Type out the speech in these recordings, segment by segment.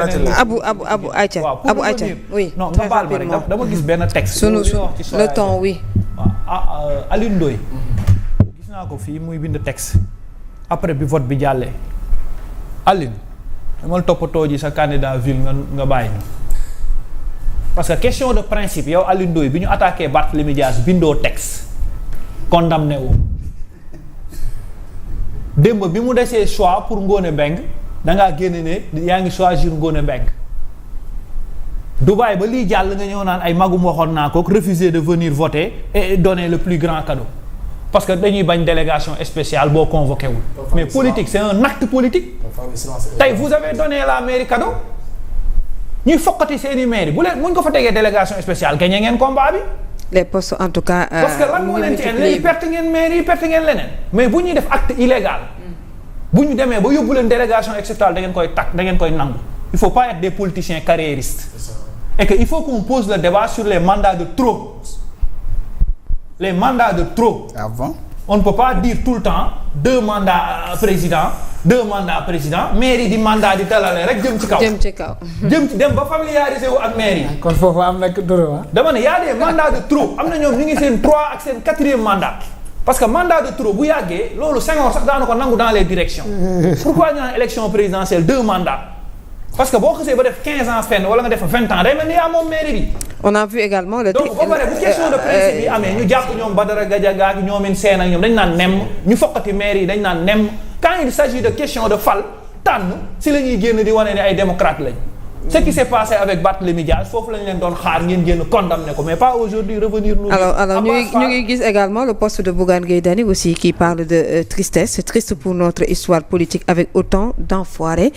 Abou Aïcha. Abou Aïcha oui. non nga baal ma rek dama gis benn texte. sunu le temps oui. Alioune Ndoye gis naa ko fii muy bind texte après bi vote bi jàllee Alioune damal toppatoo ji sa candidat ville nga bàyyi ñu parce que question de principe yow Alioune Ndoye bi ñu attaqué Barthélémy Dias bindoo texte condamné wu démb bi mu desee choix pour Ngone Mbengue dangaa génne ne yaa ngi choisir Ngone Mbengue Dubaï ba lii jàll nga ñëw naan ay magum waxoon naa ko refuser de venir voter et donner le plus grand cadeau parce que dañuy bañ délégation spéciale boo convoqué wul mais politique c'est un acte politique tey vous avez donné la mairie cadeau ñuy foqati seeni mairie bu leen muñ ko fa tegee délégation spéciale gagné ngeen combat bi les postes en tout cas. parce que lan moo leen ci léegi perte ngeen mairie yi perte ngeen leneen mais bu ñuy def acte illégal bu ñu demee ba yóbbu leen délégation exceptionnelle da ngeen koy takk da ngeen koy nangu il faut pas être des politiciens carriéristes et que il faut qu'on pose le débat sur les mandats de trop les mandats de trop. Avant. On ne peut pas dire tout le temps 2 mandats président mairie di mandat di talale rek jëm ci kaw. jëm ci dem ba familiariser wu ak mairie. kon foofu am na droit. dama ne y a des mandats de trop am na ñoom ñu ngi seen 3 ak seen 4e mandat. parce que mandat de trop bu yàggee loolu Senghor sax daana ko nangu dans les directions. pourquoi ñu naan élection présidentielle 2 mandats. parce que boo xasee ba def 15 ans fenn wala nga def 20 ans day mel ni yaa moom mairie bi. on a vu également le. donc ba pare bu question de principe yi amee ñu jàpp ñoom Badara Gadiaga ak ñoomin seen ak ñoom dañ naan nemm ñu foqati mairie yi dañ naan nemm quand il s'agit de question de fal tànn si la ñuy génn di wane ne ay démocrate lañ. ce qui s'est passé avec Barthélémy Dias foofu lañ leen doon xaar ngeen génn condamné ko mais pas aujourd'hui revenir nous. alors ñu ngi gis également le poste de Bougane Gueye Dany aussi qui parle de tristesse c'est triste pour notre histoire politique avec autant d'enfoirés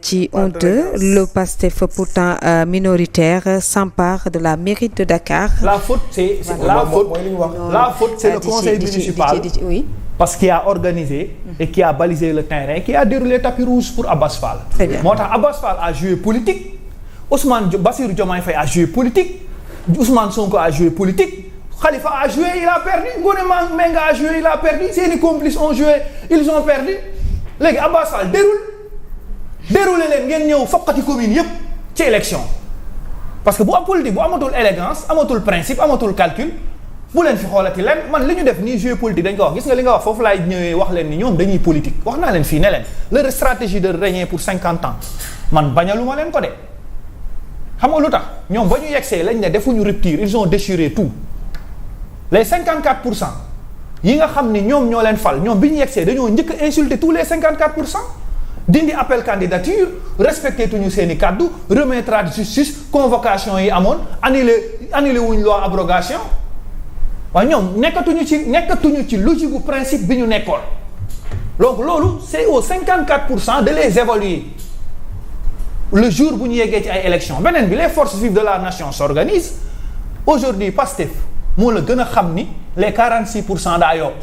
ci honteux le Pastef pourtant minoritaire s'empare de la mairie de Dakar. la faute c'est le conseil municipal. oui. parce qu'il a organisé et qui a balisé le terrain, qui a déroulé tapis rouge pour Abbas Fall. Très bien. moo tax Abbas Fall a joué politique Bassirou Diomaye Faye a joué politique Ousmane Sonko a joué politique Khalifa a joué il a perdu Ngone Mbengue a joué il a perdu seeni complices ont joué ils ont perdu léegi Abbas Fall déroulé leen ngeen ñëw foqati commune yépp ci élection parce que bu am politique bu amatul élégance amatul principe amatul calcul bu leen fi xoolati leen man li ñu def nii jeu politique dañ ko wax gis nga li nga wax foofu laay ñëwee wax leen ni ñoom dañuy politique wax naa leen fii ne leen leur stratégie de régner pour 50 ans man bañaluma leen ko de xam nga lu tax ñoom ba ñu yegsee lañ ne defuñu rupture ils ont déchiré tout les 54% yi nga xam ni ñoom ñoo leen fal ñoom bi ñu yegsee dañoo njëkk a insulter tous les 54% dindi appel candidature respecté tuñu seen i kàddu remettre à justice convocation yi amoon annulé wuñ loi abrogation waaye ñoom nekkatuñu ci logique gu principe bi ñu nekkoon donc loolu c'est aux 54% de les évaluer le jour bu ñu yeggee ci ay élections beneen bi les forces vives de la nation s'organisent aujourd'hui Pastef moo la gën a xam ni les 46% daa yokk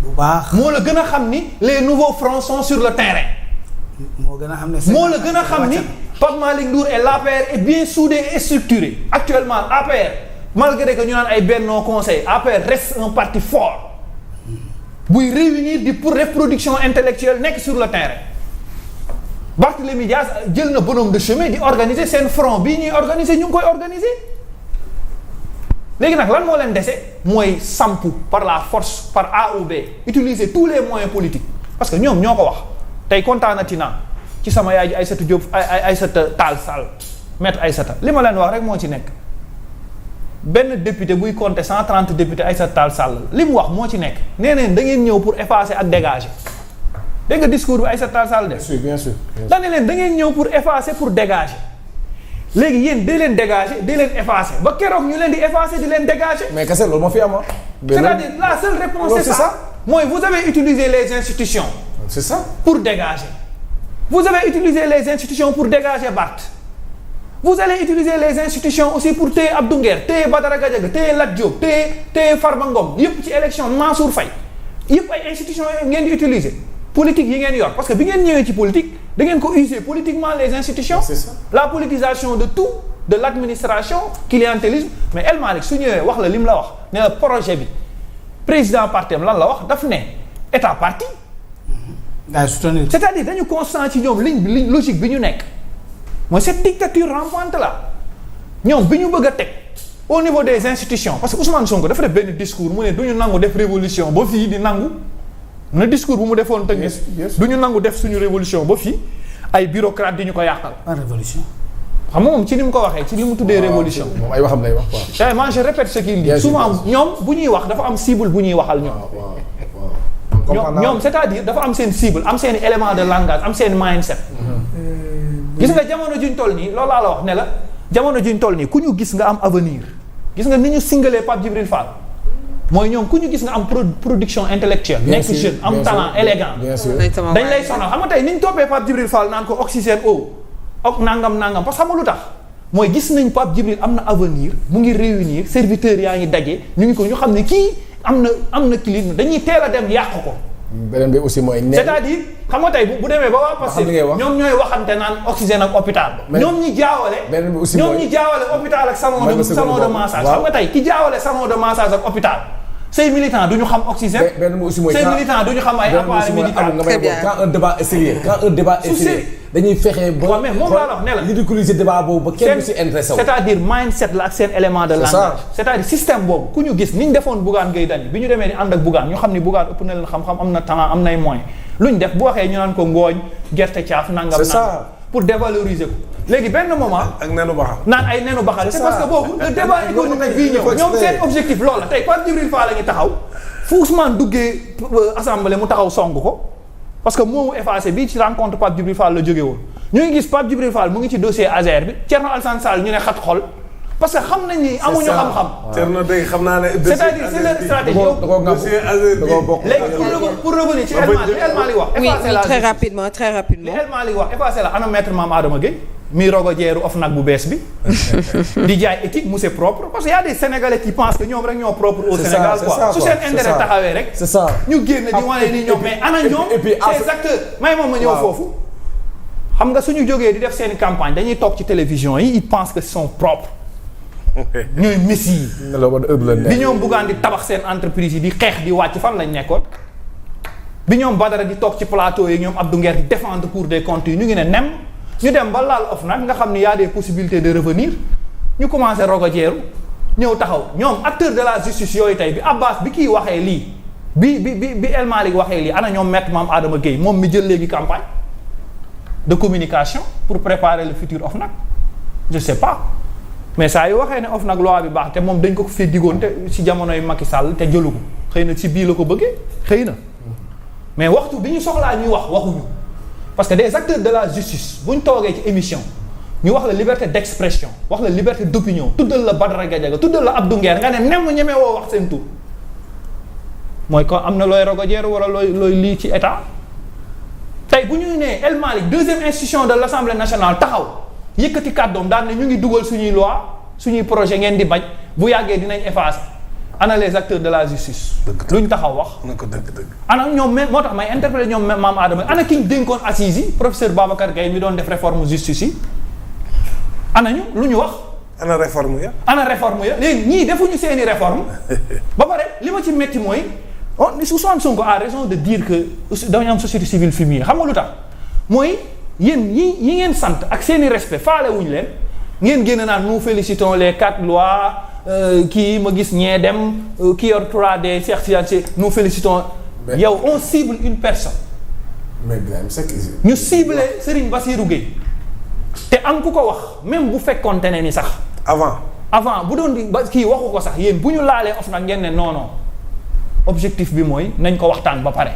bu baax moo la gën a xam ni les nouveaux fronts sont sur le terrain moo la gën a xam ni Pape Malick Ndour et l'APR est bien soudé et structuré actuellement APR malgré que ñu naan ay Benno Conseil APR reste un parti fort buy réunir di pour reproduction intellectuelle nekk sur le terrain Barthélémy Dias jël na bonhomme de chemin di organiser seen front bii ñuy organiser ñu ngi koy organiser léegi nag lan moo leen dese mooy sampu par la force par A ou B utiliser tous les moyens politiques parce que ñoom ñoo ko wax tey kontaanati naa ci sama yaay ji Aïssata Diop Aïssata Tall Sall maître Aïssata li ma leen wax rek moo ci nekk benn député buy compter 130 députés Aïssata Tall Sall li mu wax moo ci nekk nee neen da ngeen ñëw pour effacer ak dégager dégg nga discours bi Aïssata Tall Sall def. bien sûr. da ne leen da ngeen ñëw pour effacer pour dégager léegi yéen dee leen dégager dee leen effacer ba keroog ñu leen di effacer di leen dégager. mais kese loolu moo fi am c'est-à-dire la seule réponse c'est ça mooy vous avez utilisé les institutions. c'est ça pour dégager. vous avez utilisé les institutions pour dégager Barth. vous allez utiliser les institutions aussi pour téye Abdou Nguer téye Badara Gadiaga téye Lat Diop téye Farba Ngom yëpp ci élection Mansour Faye yëpp ay institutions ngeen di utiliser politique yi ngeen yor parce que bi ngeen ñëwee ci politique da ngeen ko user politiquement les institutions. c'est ça la politisation de tout de l'administration clientélisme mais El Malick su ñëwee wax la lim la wax ne la projet bi président parti am lan la wax daf ne état parti. gars yi soutenir. c'est-à-dire dañu constant ci ñoom ligne logique bi ñu nekk mooy cette dictature rampante là ñoom bi ñu bëgg a teg au niveau des institutions parce que Ousmane Sonko dafa def benn discours mu ne du ñu nangu def révolution ba fii di nangu na discours bu mu defoon tënk du ñu nangu def suñu révolution ba fii ay bureaucrate di ñu ko yàqal. pas révolution. xam nga moom ci ni mu ko waxee ci li mu tuddee révolution. moom ay waxam lay wax quoi. moi je répète ce qu'il dit souvent ñoom bu ñuy wax dafa am cible bu ñuy waxal ñoom. ñoom c'est-à-dire dafa am seen cible am seen élément de langage am seen mindset. gis nga jamono juñ toll nii loolu laa la wax ne la jamono juñ toll nii ku ñu gis nga am avenir gis nga ni ñu singalee Pape Djibril Fall mooy ñoom ku ñu gis nga am production intellectuelle. nekk jeune am talent élégant. dañ lay sonal xam nga tey ni ñu toppee Pape Djibril Fall naan ko oxygène ok nangam parce que xam nga lu tax mooy gis nañ Pape Djibril am na avenir mu ngi réunir serviteurs yaa ngi daje ñu xam ne kii am na climat dañuy teel a dem yàq ko. beneen bi aussi mooy. c'est-à-dire xam nga tey bu demee ba waa Pastef ñoom ñooy waxante naan oxygène ak hôpital. ñoom ñi jaawale hôpital ak salon de massage. xam nga tey ki jaawale salon de massage ak hôpital. say militants du ñu xam oxygène. benn bi aussi mooy say militants du ñu xam ay appareils médicaux. très bien quand un débat est sérieux dañuy fexe ba. waaw mais moom laa la wax ne la ridiculiser débat boobu ba kenn du si intéressé wu. c'est-à-dire mindset la ak seen élément de langage. c'est-à-dire système boobu ku ñu gis ni ñu defoon Bougane Gueye Dany bi ñu demee ni ànd ak Bougane ñu xam ni Bougane ëpp na leen xam-xam am na talent am nay moyens lu ñu def bu waxee ñu naan ko ngooñ gerte caaf nangam. c'est ça pour dévaloriser ko. léegi benn moment. ak nenu baxal naan ay nenu baxal. c'est parce que boobu le débat économique bii ñëw ñoom seen objectif loolu la tey Pape Djibril Fall la ñu taxaw fu Ousmane duggee assemblée mu taxaw song ko parce que moomu effacé bi ci rencontre Pape Djibril Fall la jóge woon ñu ngi gis Pape Djibril Fall mu ngi ci dossier Azer bi Thierno Alassane Sall ñu ne xat xol parce que xam nañ ni amuñu xam-xam. Thierno dégg xam naa ne. c'est-à-dire c'est leur stratégie. dossier Azer bi léegi pour revenir ci li El Malick wax. oui très rapidement li El Malick wax effacé la ana maître Mame Adama Gueye mi rogo jeeru OFNAC bu bees bi di jaay éthique mu c'est propre parce que y a des Sénégalais qui pensent que ñoom rek ñoo propre au Sénégal quoi su seen intérêt taxawee rek c'est ça ñu génn di wane ni ñoom mais ana ñoom ces acteurs may moom ma ñëw foofu xam nga suñu jógee di def seen campagne dañuy toog ci télévision yi ils pensent que ils sont propres ñooy messi yi bi ñoom buggaan di tabax seen entreprise yi di xeex di wàcc fan lañ nekkoon bi ñoom Badara di toog ci plateau yi ñoom Abdou Nguer di défendre Cour des comptes yi ñu ngi ne nem ñu dem ba laal OFNAC nga xam ni y a des possibilités de revenir ñu commencé rogo jeeru ñëw taxaw ñoom acteur de la justice yooyu tey bi Abbas bi kii waxee lii bi El Malick waxee lii ana ñoom maître Mame Adama Gueye moom mi jël léegi campagne de communication pour préparer le futur OFNAC je sais pas mais saa yu waxee ne OFNAC loi bi baax te moom dañ ko fee diggoon te ci jamonoy Macky Sall te jëlu ko xëy na ci bii la ko bëggee xëy na mais waxtu bi ñu soxlaa ñuy waxuñu parce que des acteurs de la justice bu ñu toogee ci émission ñu wax la liberté d'expression wax la liberté d'opinion tuddal la Badara Gadiaga tuddal la Abdou Nguer nga ne nem ñeme woo wax seen tur mooy ko am na looy rogojeer wala looy lii ci état tey bu ñuy nee El Malick deuxième institution de l'Assemblée nationale taxaw yëkkati kàddoom daan ne ñu ngi dugal suñuy loi suñuy projet ngeen di bañ bu yàggee dinañ effacer ana les acteurs de la justice. luñ taxaw wax. na ko dëgg. ana ñoom même moo tax may interpellé ñoom même Mame Adama ana ki ñu dénkoon assises yi professeur Babacar Gaye mi doon def réforme justice yi ana ñu lu ñu wax. ana réforme ya. léegi ñii defuñu seeni réforme ba pare li ma ci métti mooy Ousmane Sonko a raison de dire que dañu am société civile fumier xam nga lu tax mooy yéen yi ngeen sant ak seeni respect faale wuñu leen ngeen génn naan nous félicitons les 4 lois. kii ma gis ñee dem kii yor 3D Cheikh Tidiane nous félicitons. yow on cible une personne. ñu ciblé Serigne Bassirou Gueye. te am ku ko wax même bu fekkoonte ne ni sax. avant bu doon di ba kii waxu ko sax yéen bu ñu laalee OFNAC ngeen ne non objectif bi mooy nañ ko waxtaan ba pare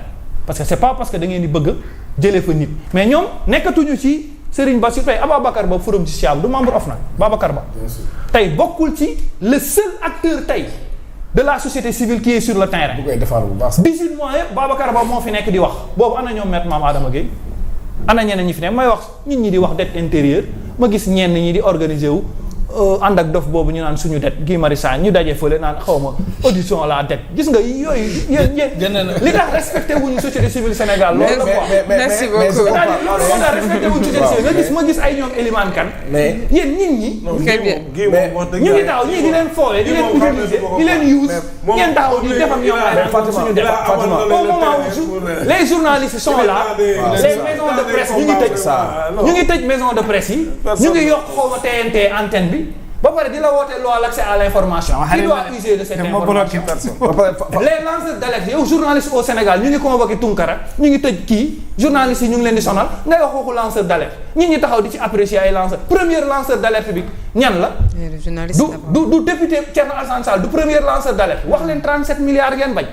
parce que c'est pas parce que da ngeen di bëgg jëlee fa nit mais ñoom nekkatuñu ci. Serigne Bassirou tey Ababacar Ba forum justiciable du membre OFNAC Babacar Ba tey bokkul ci le seul acteur tey de la société civile qui est sur le terrain. bu koy defar bu baax 18 mois yëpp Babacar Ba moo fi nekk di wax boobu ana ñoom maître Mame Adama Gueye ana ñeneen ñi fi nekk may wax nit ñi di wax dette intérieure ma gis ñenn ñi di organiser wu ànd ak dof boobu ñu naan suñu det Guy Marius Sagna ñu daje fële naan xaw ma audition la det gis nga yooyu yéen li tax respecté wuñu société civile Sénégal loolu la quoi. Merci beaucoup. c'est-à-dire loolu moo tax respecté wuñu société civile nga gis ma gis ay ñoom Elimane Kane. mais yéen nit ñi. Très bien. ñu ngi taxaw ñii di leen foowee di leen utiliser di leen use ngeen taxaw di def ak ñoom ay suñu def au moment où les journalistes sont là les maisons de presse ñu ngi tëj maison de presse yi ñu ngi yokk xaw ma TNT antenne bi ba pare di la woote loi l'accès à l'information qui doit user de cette information les lanceurs d'alerte yow journaliste au Sénégal ñu ngi convoqué Tunkara ñu ngi tëj kii journalistes yi ñu ngi leen di sonal ngay wax waxu lanceur d'alerte ñi ñi taxaw di ci apprécier ay lanceur premier lanceur d'alerte bi ñan la du député Thierno Alassane Sall du premier lanceur d'alerte wax leen 37 milliards ngeen bañ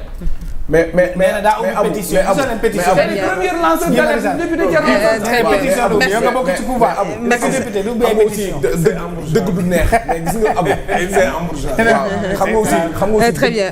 mais c'est le premier lanceur d'alerte député Thierno Alassane Sall yow nga bokk ci pouvoir nekk député du bay pétition dëgg du neex mais gis nga Abou. c'est embourbé. waaw xam nga aussi très bien.